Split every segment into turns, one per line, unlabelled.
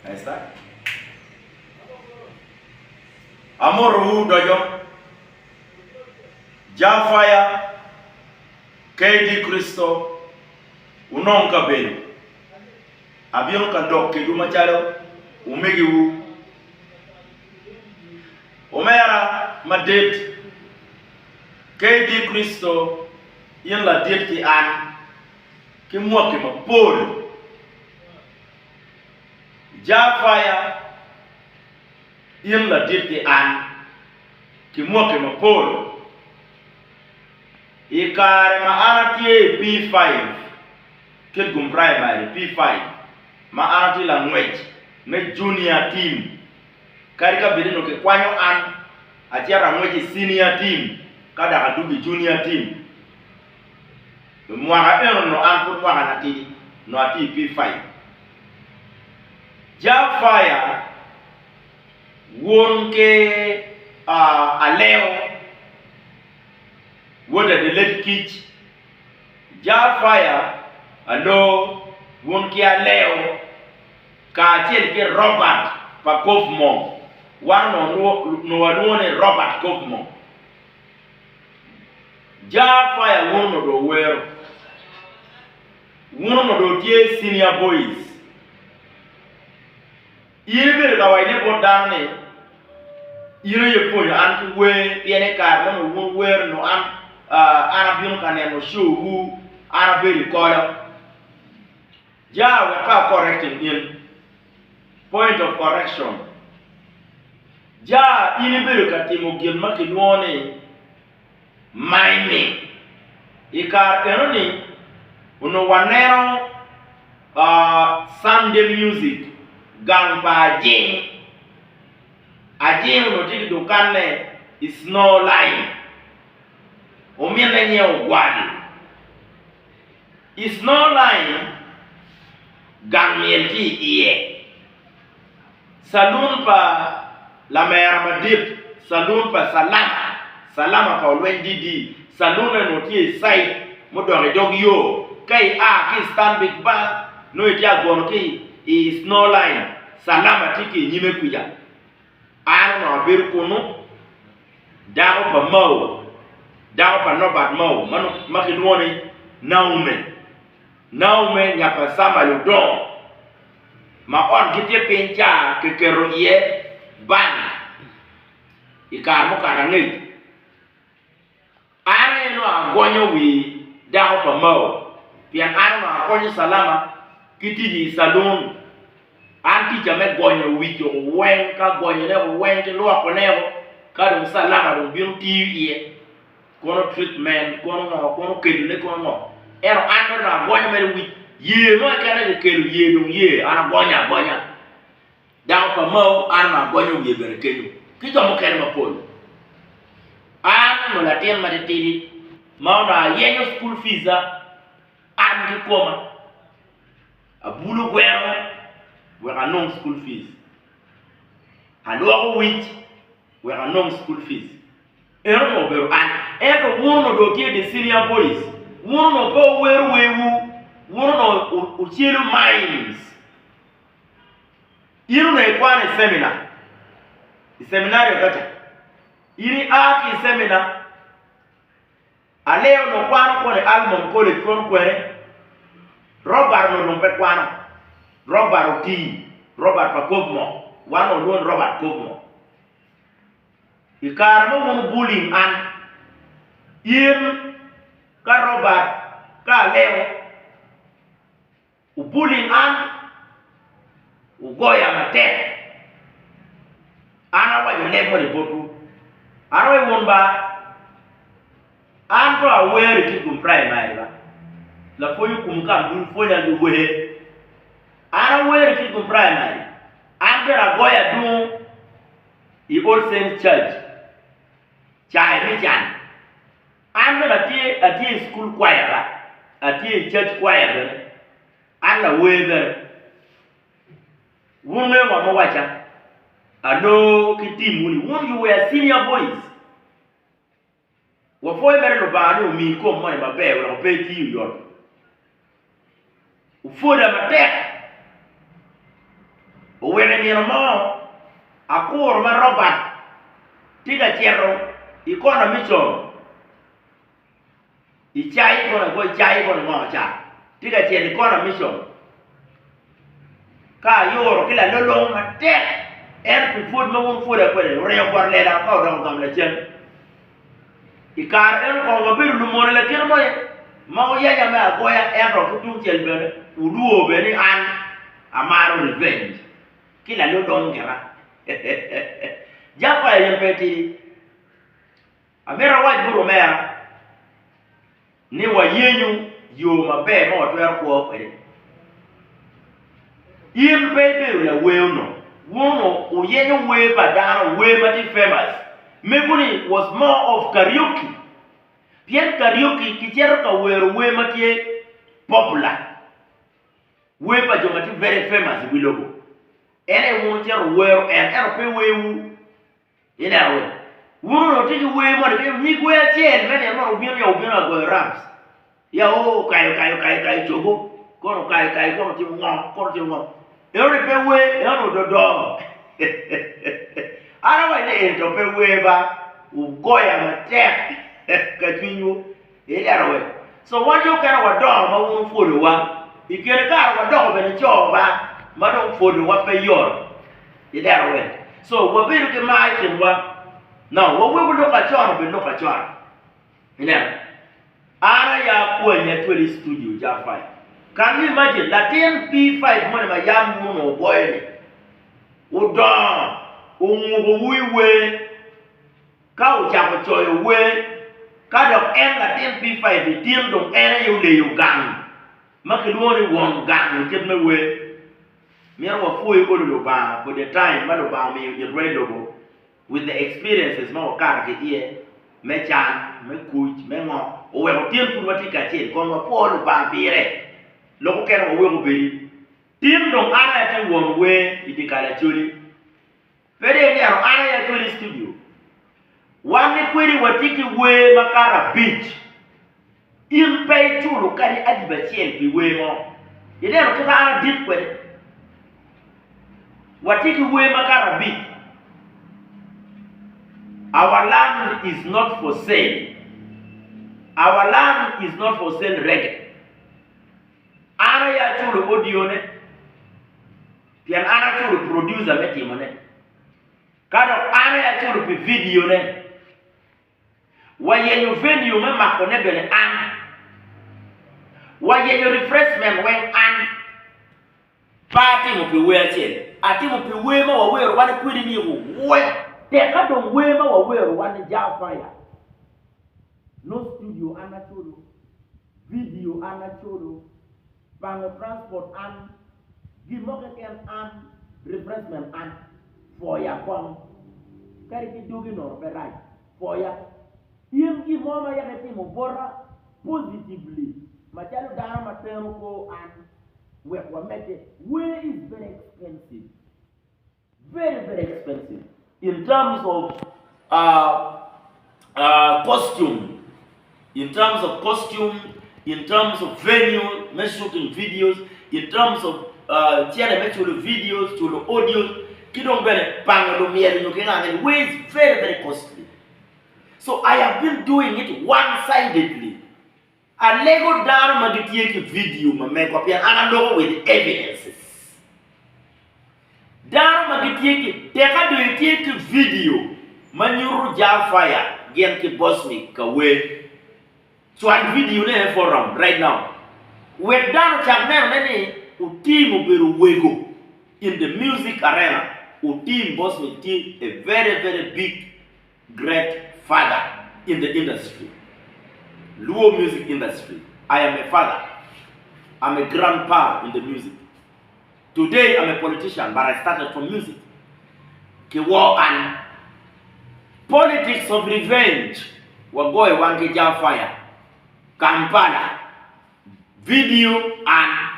Understand? Amoru dojo. JAH fire. KD Kristo. Unonka beni. Abiyon ka dok ke duma chalo. Umegi wu. Omera madet. KD Kristo. Yen la det ki an. Ki mwa ki ma pol. JAH fire. Yen la det ki an. Ki mwa ki ma pol. Ikare ma anati P5. Kid gum primary P5. Ma anati language. Ne junior team. Karika bidino ke kwanyo an. Achia language senior team. Kada kadugi junior team. Mwaka eno no an put mwaka nati. No ati P5. JAH fire. Wonke ALOO. Whether the late kitch, JAH fire, alo, wonki ALOO, ka ke Robert pa Kofmo, one no Robert Kofmo. JAH fire one no do where, one no do tie senior boys. Even ka waine po dane, ire ye po yo anti we tiene car no one where no am. Arabian can show who Arabic color. JAH we can correcting in point of correction. JAH inibiri katimo gilma kinuone mining. Ikar enoni uno wanero Sunday music gangpa ajing no tiki dukane is no line. Omienda nyeo gwadi. Is no line gamienti iye. Saloon pa la mère madip. Saloon pa salama. Salama pa olwen didi. Saloon na notie site. Modore dog yo. Kai ki stand big ba. No itia gono ki is no line. Salama tiki nyime kuja. Ano na beru kono. Dago pa mau. Dago pa no bad mau, manu makinuoni naume nyapa sama ludon. Ma on kitie pencha kekero ye ban. Ikar mo kanangi. Are no agonyo wi dago pa mau. Pian ano no agonyo salama kiti di salon. Anti jame gonyo wi jo wen ka gonyo ne wen ke lo akonero ka dum salama dum biun tiye. Kono treatment, kono kedule kono. Ero ando na gonya mere wi. Ye no kana de kelu ye dum ye ana gonya. Dago pa mau ana gonya wi bere kenu. Kito mo kene ma pol. An no la tien ma de tidi. Mau na yenyo school fees an ki koma. Abulu gwero we are no school fees. Alo wit we are no school fees. Ero no bero an every one of the senior boys, one of the one of Uchelu mines. You know, a seminar. The seminar better. Ini aki seminar. Aleo no kwano kwa album kole kon kwere. Robert no nompe kwano. Robert oti. Robert Pakovmo. One on one Robert Kovmo. Ikaramo mo bullying an. Yen ka Robert ka Leo bullying an ugoya mate ana wa yone mo de botu ana won ba an to aware ki dum primary ba la fo yu kum kan dum fo ya du we ana aware ki dum primary an bera goya dum I All Saints Church chai mi chan. I'm not a school choir, a church choir, and a weather. Woman, one watcher. I know Kitty Mooney. Won't you wear senior boys? What for a better about me come money my bear will pay to you, for them attack. When you know, a core of Robert, Tiga Chero, economy. I chai gonna go chai gonna go cha. Tiga Chen economy. Ka yoro kila lolo mate. And food no food a query, real for let out of the chen. Ikar en ko biru lumone la kirmoye. Mau ya ma goya ero ku tu chelbere. Uduo beni an amaro revenge. Kila lolo ngera. Japa yempeti. Amera waj buru mea. Ni wa yenyu yo mabe mo twer ko kwere. Yin baby la we no. Wono o yenyu we badana we mati famous. Mebuni was more of karaoke. Bien karaoke kichero ka we mati popular. We pa jomati very famous bilogo. Ene wono chero we and erope we ina we. Wono tiki we mo de ni we chen mene mo ubino ya ubino go rams. Ya o kai chogo. Kono kai kono ti ngo. Every pay way, you know the door. I don't want to enter pay way back. We go and attack. Continue. So what you can have a dog, my own food one. You can have a dog and a job back. Madam food what pay your. So what we look at my thing what? Now what we will look at John, we look at John. You know. Ana ya kwenye 20 studio JAH. Can you imagine that P5 money my young moon boy? Udon, we cow chapel choy way, cut of end that P5, the team don't enter you lay you gang. Make it only one gang, get me way. Mere were fully go to the bar for the time, but about me, get ready to go. With the experiences, more car get here, me chan, me coach, me mo, or well, team to what you can say, come up all the bar beer. Look at what we be. Team don't honor one way, it is ACHOLI. Very near ACHOLI studio. One query will take away Makara Beach. In pay to look at it at the chain, be way more. You never can honor deep with it. What take away Makara Beach? Our land is not for sale. Our land is not for sale reggae. Ana ya chulu audio ne. Pian ana chulu producer meti mo ne. Kado ana ya chulu pi video ne. Wayenyo venue me makone bele an. Wayenyo refreshment when an. Party mo pi we achel. Ati mo pi we ma wa we ro wani kwiri ni wo. We. Te kado we ma wa we ro wani JAH fire. No studio ana chulu. Video ana chulu. Bango transport and Gimoken and refreshment and for your phone. Carry doing or right for ya. Him give mama yakimo bora positively. Machalo dara matemko and we make it. Where is very expensive. Very, very expensive. In terms of costume. In terms of venue, me shooting videos, in terms of videos, to the audios, kidong bene pangalo miel no kenga ways very, very costly. So I have been doing it one-sidedly. A Lego down magitieki video ma make up analog with evidences. Down magitieki teka do yetieki video manyuru JAH fire genki boss me kawe. So I video ne forum right now. We're done channel many team beru wego in the music arena. Team boss me a very, very big, great father in the industry. Luo music industry. I am a father. I'm a grandpa in the music. Today I'm a politician, but I started from music. War and politics of revenge. We're going one JAH fire. Kampala, video and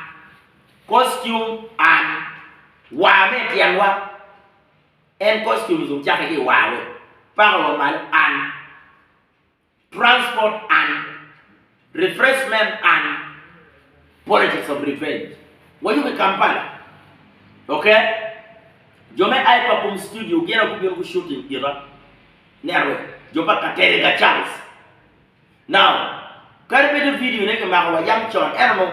costume and wame tianwa and costumes of jacket wawe, power and transport and refreshment and politics of revenge. What you be Kampala? Okay? Jome ai pa kum studio gena ku biyo ku shooting ira. Nerwe. Jopa katere ga chance. Now, karbe de video ne ke ma wa yam chon erno.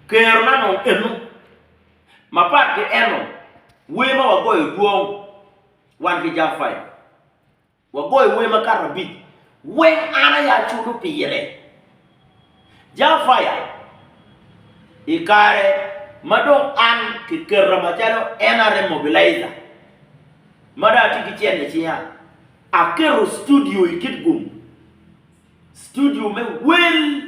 Kero na no enu. Ma part ke erno. We ma wa goy duong. Wan ke ja fire. Wa goy we ma karabit. When ana ya chulu piyere. Ja fire. Ikare madong an ki kerra machalo enare mobilizer. Mada tiki chene chia. Akero studio ikit gum. Studio me well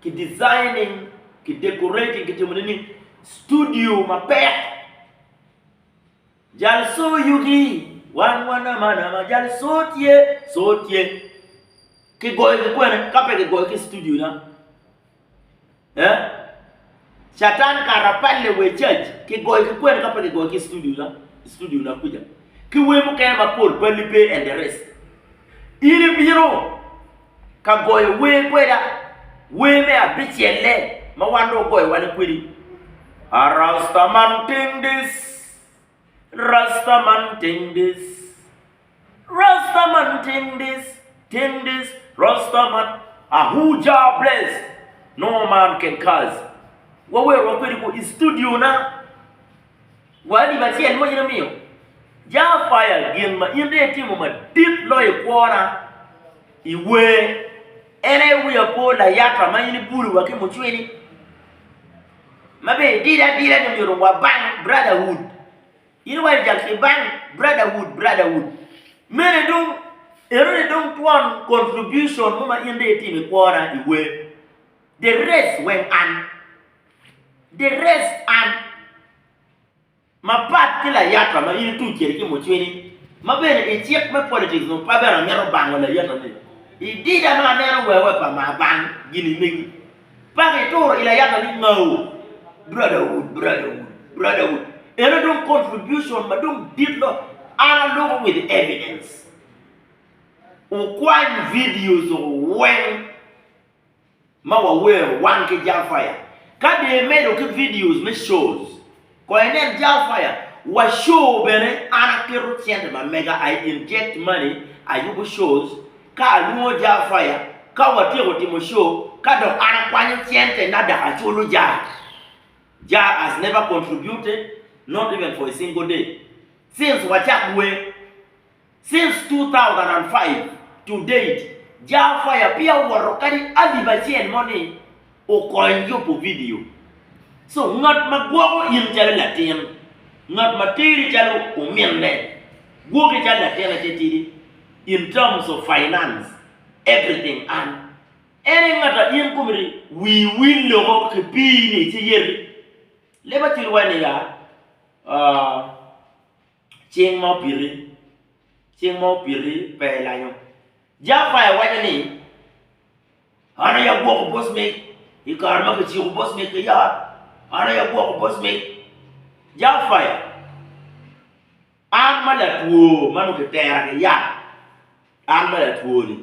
ki designing, ki decorating, ki temunini studio mapek. Jal so yugi wan mana jal sotie ki goy ki kwene kape ki goy ki studio na. Shatan karapalle we church ki goy ki kwene kape ki goy ki studio na kuja. Ki we mu kaya Paul Palipe and the rest. Ili biro ka goy we kweda we me a bichele ma wando goy wale kwedi. Rastaman ting this. Rastaman ting this. Rastaman ting this. Rastaman Ahuja blessed. No man can cause. What we're going to studio na. What if I see and what you mean? Ja fire again, ma in the team ma deep loy corner. Iwe ene we apo la yatra ma ini buru wa ke muchweni. Mabe dida ni miro wa bang brotherhood. You know why just bang brotherhood. Mene don't want contribution mama in the team corner iwe. The rest went on. Ma part kila yatra ma ini tu kiri ki muchweni. Ma bene e check my politics no pa bera mero bang wala yatra ne. I dida ma mero wewe pa ma bang gini mingi. Pa ke toro ila yatra ni ngau. Brotherhood. Eno don't contribution ma don't did lo analog with evidence. Ukwan videos when ma wa we one ke ja fire. Ka de made okay videos me shows. Ko enen ja fire wa show bene ana kero tiende ma mega I inject money ayugo shows ka aluo ja fire ka wati mo show ka do ana kwanye tiende na da achulu ja. JAH has never contributed, not even for a single day. Since 2005 to date, JAH fire pia warokari adibachien money o koinjo po video. So ngat magwago in jalo latin, ngat materi jalo umienne, gwoge jalo latin chetiri in terms of finance, everything and any ngata in kumiri we will logo kipini chiyeri. Leba tilwane ya ching mau piri pe lanyo. Ja fire wanya ni ana ya gwo ko boss me ikarma ke chi ko boss me ke ya ana ya gwo ko boss me ja fire an mala tuo manu ke tera ke ya an mala tuo ni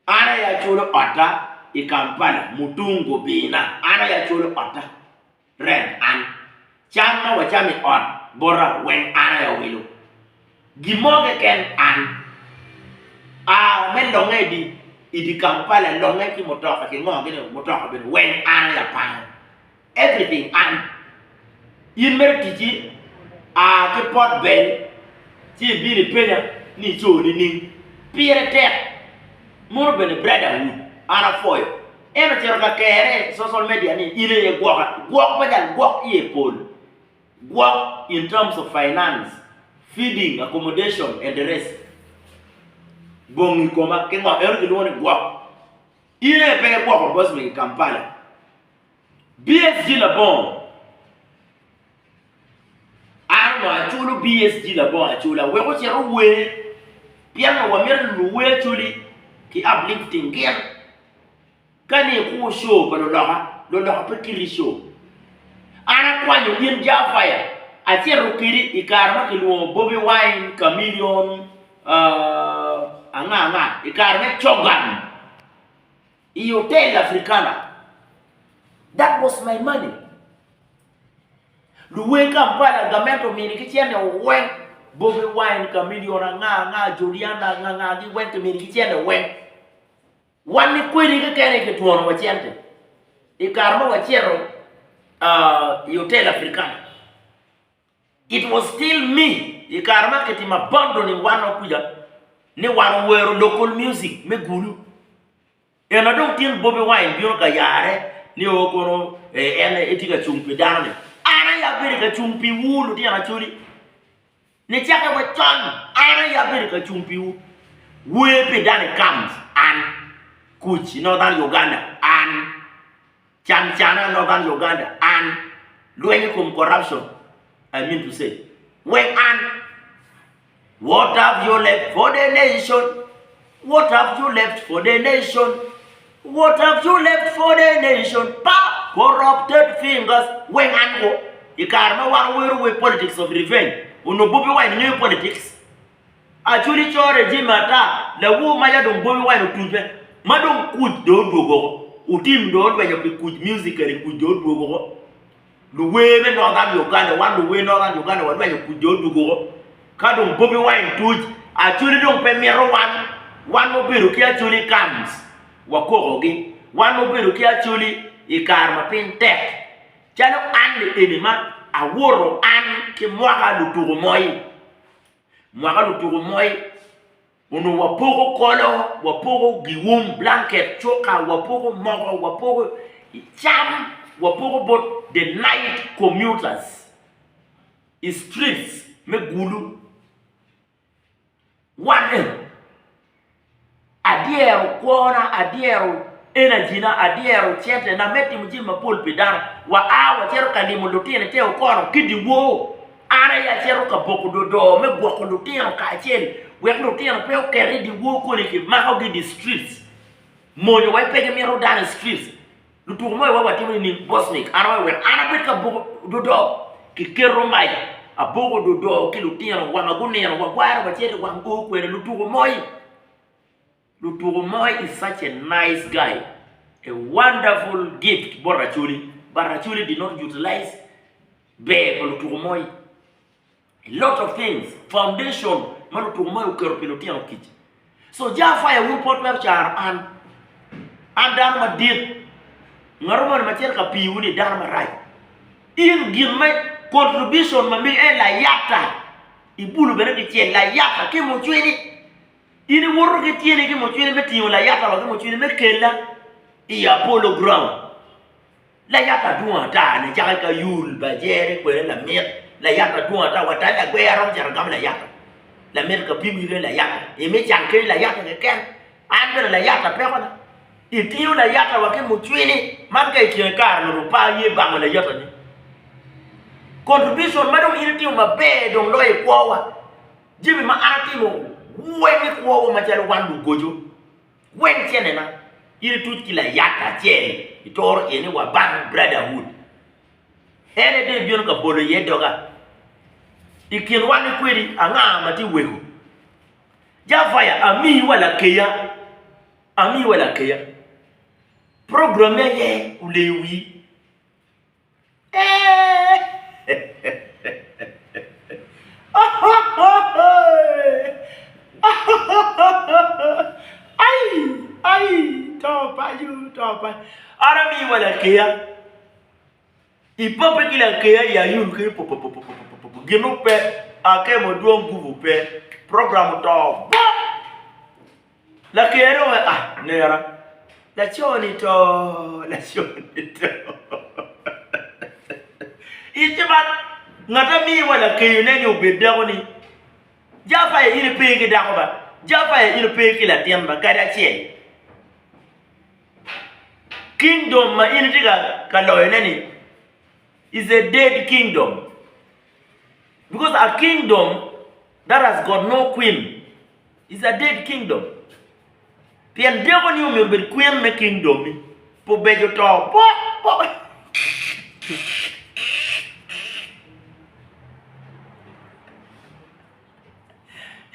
ana ya chulo ota ikampala mutungo bina ana ya chulo ota red and chama wa chami on bora when ana ya wilo gimoge ken an men longe di idi Kampala longe ki motoka ki ngoge ne motoka ben when ana ya pan everything and in mertiji ke pot ben ti bi ni penya ni cho ni pire tek mo ben brotherhood ana foyo eno chero ka kere social media ni ile ye gwok bajal gwok ye pol gwok in terms of finance, feeding, accommodation and the rest bongi koma ke ma ero dilone gwok ile pe gwok boss me Kampala BSG la bon arma chulu BSG la bon chula we ko chero we piano wa mer lu we chuli ki uplifting game kani ku show pa lo loha pe kiri show ana kwanyo yin ja fire atiero kiri ikarma ki lu Bobby Wine Chameleon anga ikarma chogan i hotel africana. That was my money. Luwe Kampala gamento mini kichene wen Bobby Wine Camillion nga Juliana nga gi wen mini kichene wen Wani kwiri ke kene ke tuono wachente Ikarma wachero Hotel Africana It was still me Ikarma ketima abandoning one okuja Ni one were local music me gulu And I don't think Bobby Wine biyo ka yare Ni okono ene etika chumpi dane Ana ya biri ka chumpi wulu tia na chuli Ni chaka wachon Ana ya biri ka chumpi wulu Wepe dane comes and Kuchi Northern Uganda and Chanchana Northern Uganda and Luenyikum corruption I mean to say when and what have you left for the nation? What have you left for the nation? What have you left for the nation? Pa corrupted fingers when and go. You can't one with politics of revenge. Uno Bobby Wine new politics. Actually, your regime attack. The woman don't Bobby Wine to Madam could don't go. Utim don't when you put music and could don't go. The way Northern Uganda, one the way Northern Uganda, when you could don't go. Kadum Bobby Wine to actually don't pay me one mobile actually comes. Wakorogi, one mobile actually a karma pin tech. Chano and the enema, a war and Kimwaka Luturu Moi. Mwaka Luturu Moi. Uno waporo color, waporo giwum blanket choka, waporo moro, waporo jam, waporo but the night commuters. Streets me gulu. One adiero kuona adiero energy na adiero chete na meti mjima pulpi dano wa awa chero kalimu lutine teo kono kidi wo ana ya chero kaboko dodo me gwako lutine ka cheli wek lutine peo kere di wo kone ki mako gi di streets monyo wai pege mero dano streets lutuku moyo wawa timu ni Bosnik ana wai wek ana peka boko dodo ki kero mai a boko dodo ki lutine wangagune wagwara wachere wango kwene lutuku moyo Luturu Moi is such a nice guy, a wonderful gift. Barachuli did not utilize Be Luturu Moi. A lot of things. Foundation, Luturu Moi Ukeropilotian Kitchen. So JAH will put lecture and Dharma did. Ngaruman Macherka Piuni Dharma right. In give my contribution, Mami La Yata. Ibulu Benedict La Yata came on 20. Ini woro ke tiene ke mochile meti la yata wa ke mochile mekela I Apollo ground la yata duwa ta ne jaka ka yul ba jere ko la mer la yata duwa ta wa ta la gwe arom jar gam la yata la mer ka pimi la yata e me janke la yata ke ken ande la yata pe ko na itiyo la yata wa ke mochile man ka ke ka no pa ye ba la yata ni contribution madam itiyo ma be don lo e ko wa jibi ma arati mo when ko machalo wandu gojo when chenena ile tuti la yata chene itoro ene wa band brotherhood ene de bion ka bolo yedoga ikin wani kwiri anga mati wego JAH ami wala keya programme ye ulewi Ay, topa. Arami wala kaya. Ipope kila kaya ya yulu popo. Gino pe ake mo duon guvu pe program to. La kaya ro nera. La choni to. Ichibat ngata mi wala kaya neni ubeda ni. JAH ile pege dakoba. JAH ile pege la tiamba kada chie. Kingdom ma ile tiga kaloye nani is a dead kingdom. Because a kingdom that has got no queen is a dead kingdom. Pian dego ni umbe queen me kingdom po bejo to po.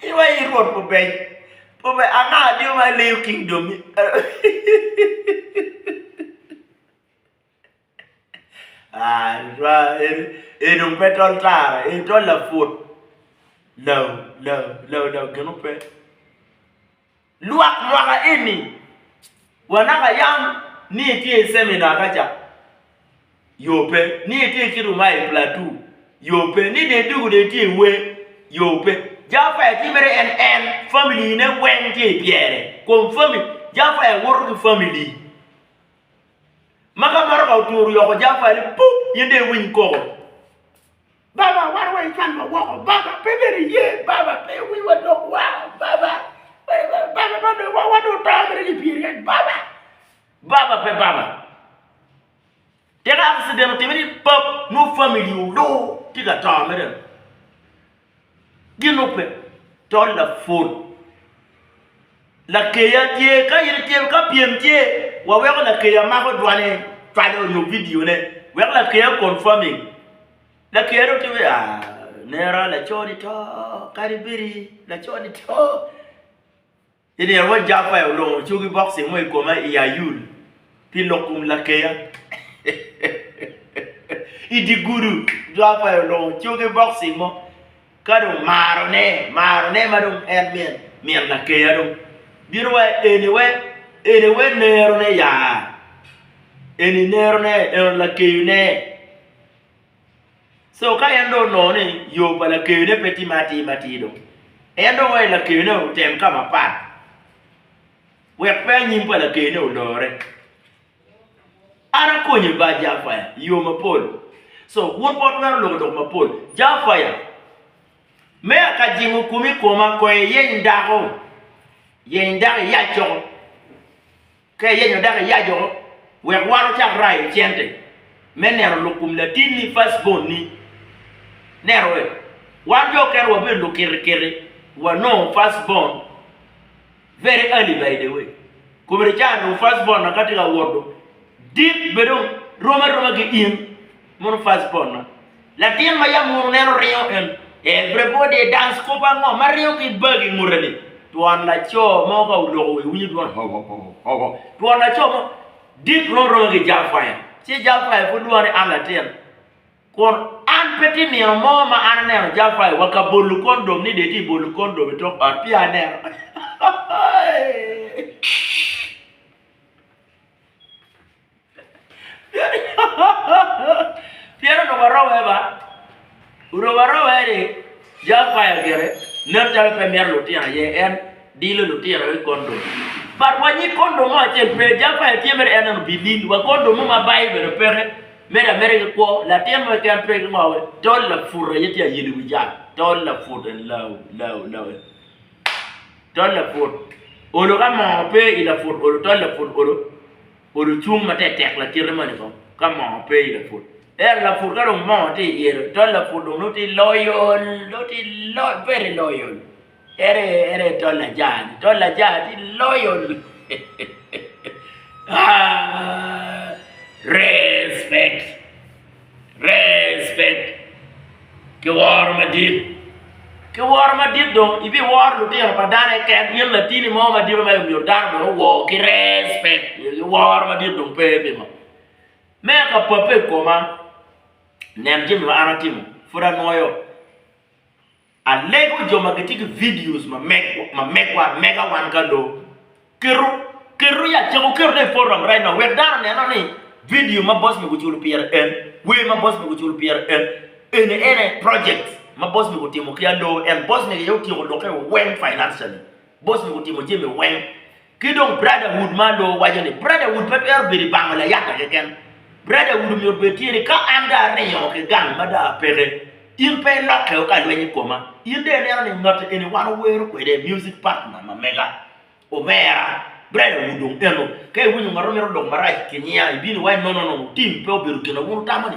Iwa irot po be anga di ma lew kingdom un petrol tara, tol la foot. Lo, que no pe. Luaka eni. Wanaka yam, ni tie seminar kacha. Yope, ni tie kiruma e plateau. Yope, ni de du de tie we. Yope. Jafa timere en family ne wen tie pierre. Comme family, jafa e work family. Maka marka turu yoko jafa le pou yende win ko. Baba, what way can my walk? Baba, baby, yeah, Baba, we were no wow, Baba. Baba, what do time period? Baba, Baba. Tell accident, TV, pop, no family, no, take a time. Give no pay, told the food. La Kaya, PMT, while we're la Kaya Mako Dwane, try on your video, we're la Kaya confirming. La Kaya to Nera, la Chodi to, Caribiri, la Chodi to. Il y a un Jaffa alone, Chugi boxing, way come Yayul, Pilokum la Kaya. Idi Guru, Jaffa alone, Chugi boxing, Kado Marone, Madam Edmund, Mian la Kaya. Anyway, Nerone ya. Any Nerone, la Kayune. So kayando no ni yo pala kene petit matido. Endo way la kene tem kama pat. We pa nyim pala kene olore. Ara konyi ba Jaffa yo mapol. So won pot wer lo do mapol. Jaffa ya. Me akajimu kumi koma ko yen dago. Yen dago ya jo. Kay yen dago ya jo. We waru chak rai chente. Menero lokum la tini fast boni. Nerwe, one joker will be looking were no firstborn very early by the way. Kumerichano firstborn na katika ward. Deep bedon Roma in mon firstborn. Latin maya munero rio and everybody dance copa no Mario ki bugging murali. To an la cho moga low we need one ho. To an la cho deep Roma Jaffa. See Jaffa for one alatin. Kon an petit ni mama anane Jaffa waka bolu kondo ni de ti bolu kondo we talk about piano. Piano no barawa ba. Uro barawa ere Jaffa gere nata premier lotia ye en dilo lotia we kondo. But when you kondo mo chen pe Jaffa timer en bidin wa kondo mo ma bible pere. Mera ko la tema kan pe ngawe dol la furra yeti yidi wija dol la furra law dol la furra olo kama pe ila furra olo dol la furra olo chuma te tek la tirmani ko kama pe ila furra la furra ro mo te yer dol la furra no ti loyal very loyal ere dol la jani ti loyal Respect. Que war ma dit do ibi war lu te pa dare ke yel la tini mo ma di ma yo dar do wo ki respect war ma dit do pe ma me ka pape koma nem jim ma aratim fura noyo a lego jo magnetic videos ma mekwa mega wan kado keru ya jago keru de forum right now we dar ne no ni video ma boss me go chulu PRN we ma boss me go chulu PRN any project ma boss me go timo kiando and boss me yo timo do ke when financially boss me go timo jeme when kidong brotherhood ma do wajane brotherhood prepare be bangala yaka ken brotherhood mi obetire ka anda re yo ke gang ma da pere in pe lock ka lwenyi koma in de ne not anyone where ko de music partner ma mega omera brother wudong eno kay wunyu ngaro dong marai kenya ibini why no team pe oberu kena wonu tamani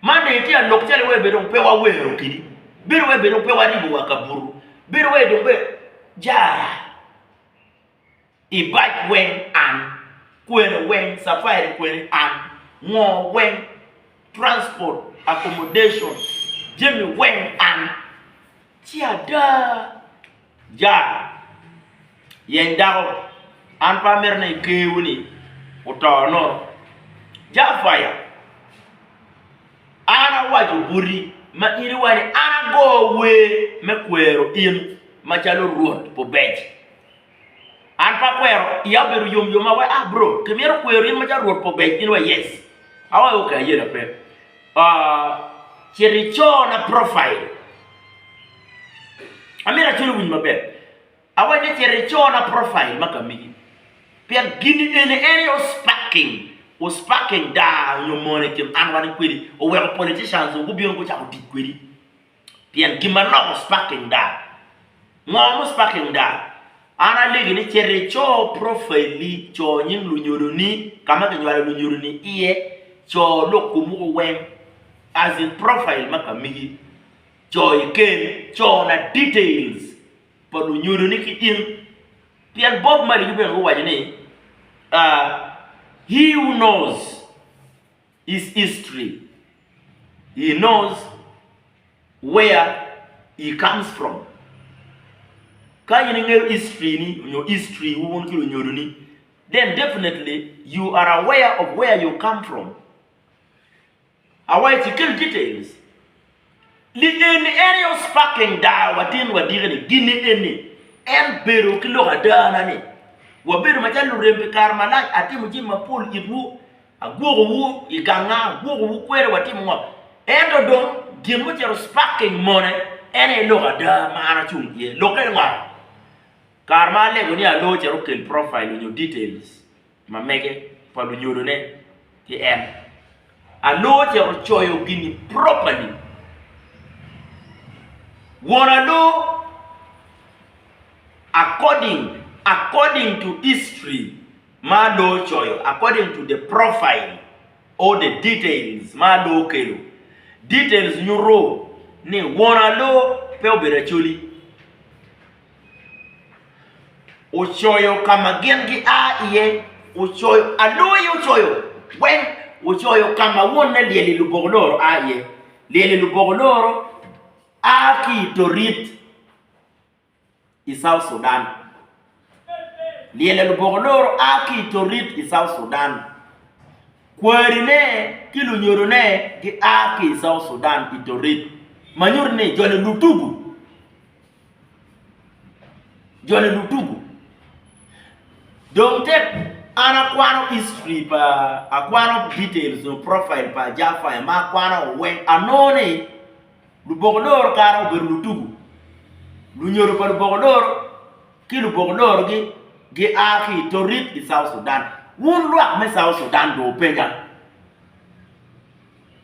mane ti an lokchele we be dong pe wa wero kidi biru we be dong pe wa ribu wakaburu biru we dong be JAH i bike wen an kwen wen safari kwen an ngo wen transport accommodation jemi wen an tiada JAH yendao Anpa merne kewuni utono Jaffa ana wajo buri ma iri wani ana go we me kwero in ma chalo ruot po bej an pa kwero ya beru yom wa bro kemero kwero in ma chalo ruot po bej in wa yes awa okay yena pe chericho na profile amira chulu win mabe awa ne chericho na profile makamigi pian gini ene area o sparking da yo money kim anwani kwiri o we politicians o gubion ko cha ko dikwiri pian gimano sparking da mo sparking da ana legi ni chericho profile li cho nyin lu nyoroni kama ke nyala lu nyoroni iye cho lokumu wen as in profile makamigi cho iken cho na details for lu nyoroni ki in pian Bob Marley you go wajini he who knows his history, he knows where he comes from. Can you know history ni your history who won't kill you, then definitely you are aware of where you come from. Aware to kill details. The area of sparking da watin wadire gini eni en beru kilo hadana ni waberu majalu rembe karmana ati mujima pool ibu agogo iganga agogo kwere wati mo endo don gimo jero sparking money ene lo hada mana chungie lo kenwa karma le goni alo jero kel profile in your details mameke palu nyoro ne ti em alo jero choyo gini properly wanna know according to history ma do choyo according to the profile or the details ma do kelo details nyuro ni wanna know pe obere chuli o choyo kama gengi a iye o choyo alo yo choyo when o choyo kama wona liele lubogoloro a iye liele lubogoloro aki torit i South Sudan. Liele lubogoloro aki torit i South Sudan. Kwerine kilu nyorone ki aki South Sudan i torit. Manyurne jole lutugu. Jole lutugu. Don't take anakwano history pa akwano details no profile pa jafa ma kwano wen anone lubogoloro karo ber lutugu. Lunyoro pa lubogoloro ki lubogoloro gi aki torit i South Sudan. Wun luak me South Sudan do penya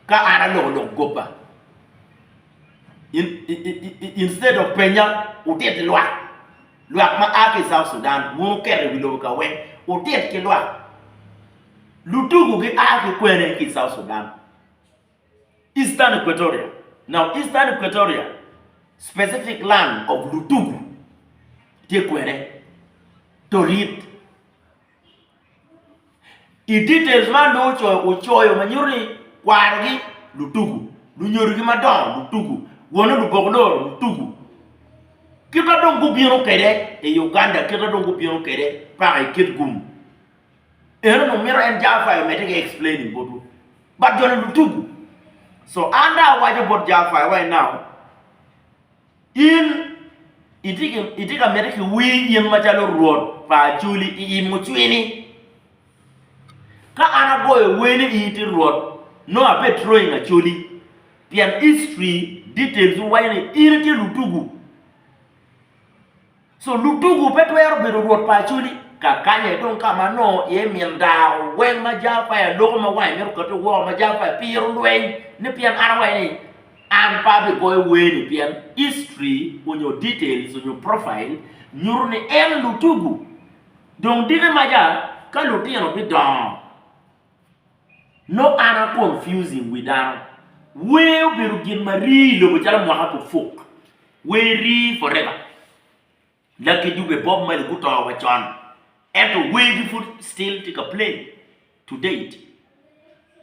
ka ana lo gopa instead of penya utet luak ma aki South Sudan wun kere bilo ka wen utet ki luak lutugu gi aki kwere ki South Sudan Eastern Equatoria. Now Eastern Equatoria specific land of lutugu te kwere torit i details man do choyo manyuri kwargi lutugu lunyori madon lutugu wono lubogdo lutugu kita dongu biro kere e Uganda kita dongu biro kere pa kit gum no miro en jafa me take explaining bodu but jone lutugu so under waje bot jafa right now in itika mereki wi yen machalo road pa chuli i muchwini ka ana boy weni iti road no a petroing a chuli pian history details wine iriti lutugu so lutugu petwero be road pa chuli ka kanye don kama no ye milda wen ma jafa ya do ma wine mer ko to wo ma jafa pir lwen ne pian ana wine and probably boy weni pian history on your details on your profile nyurne el lutugu donc dire maja ka lutino bi don no ana confusing with that we begin mari lo bujala mo hapo folk we ri forever lucky you be Bob Marley go to our channel and to we food still take a play to date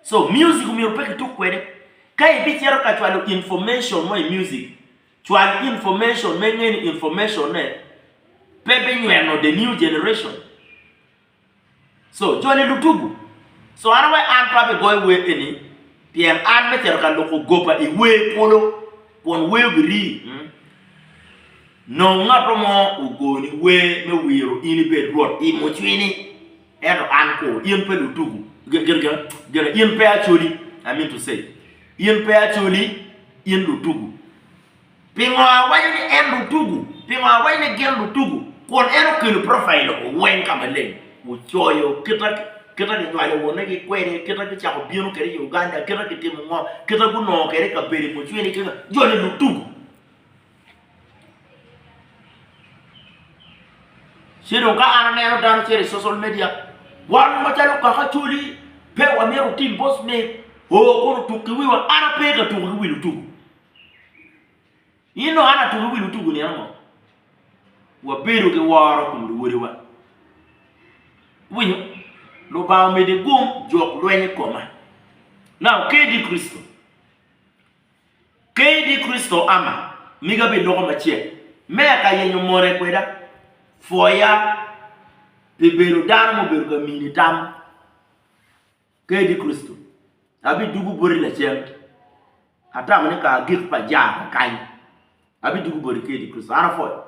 so music mi opeke to kwere kai bi tiaro ka twalo information mo music twalo information mengen information ne pebe nyweno the new generation so jone lutugu so anyway I'm probably going with any pian an meter kan loko gopa I we polo pon we biri no ngato mo ugoni we me wiro ini be rot I mo chwini eno an ko yen pe lutugu gera yen pe ACHOLI I mean to say yen pe ACHOLI yen lutugu pingo awayo ni en lutugu pingo awayo ni gen lutugu kon eno ke profile o wen kamale o choyo kita ni twayo wona ki kwere kita ki chako bieno kere Uganda kita ki timo ngo kita ku no kere ka beri mo chwini kita joni lutugu sino ka ananero dano chere social media wan matalo ka ACHOLI pe wa mero team boss me o kono tukiwiwa ana pe ka tukiwi lutugu ino ana tukiwi lutugu ni amo wa bero ke waro kum wori wa winyo lo ba me de gum jok lwenye koma now kedi Kristo ama miga be logo machie me ka yenyo more kweda foya bebero dan mo beru ka mini tam kedi Kristo abi dugu bori la chem ata mane ka gif pa ja ka kai abi dugu bori kedi Kristo ana foya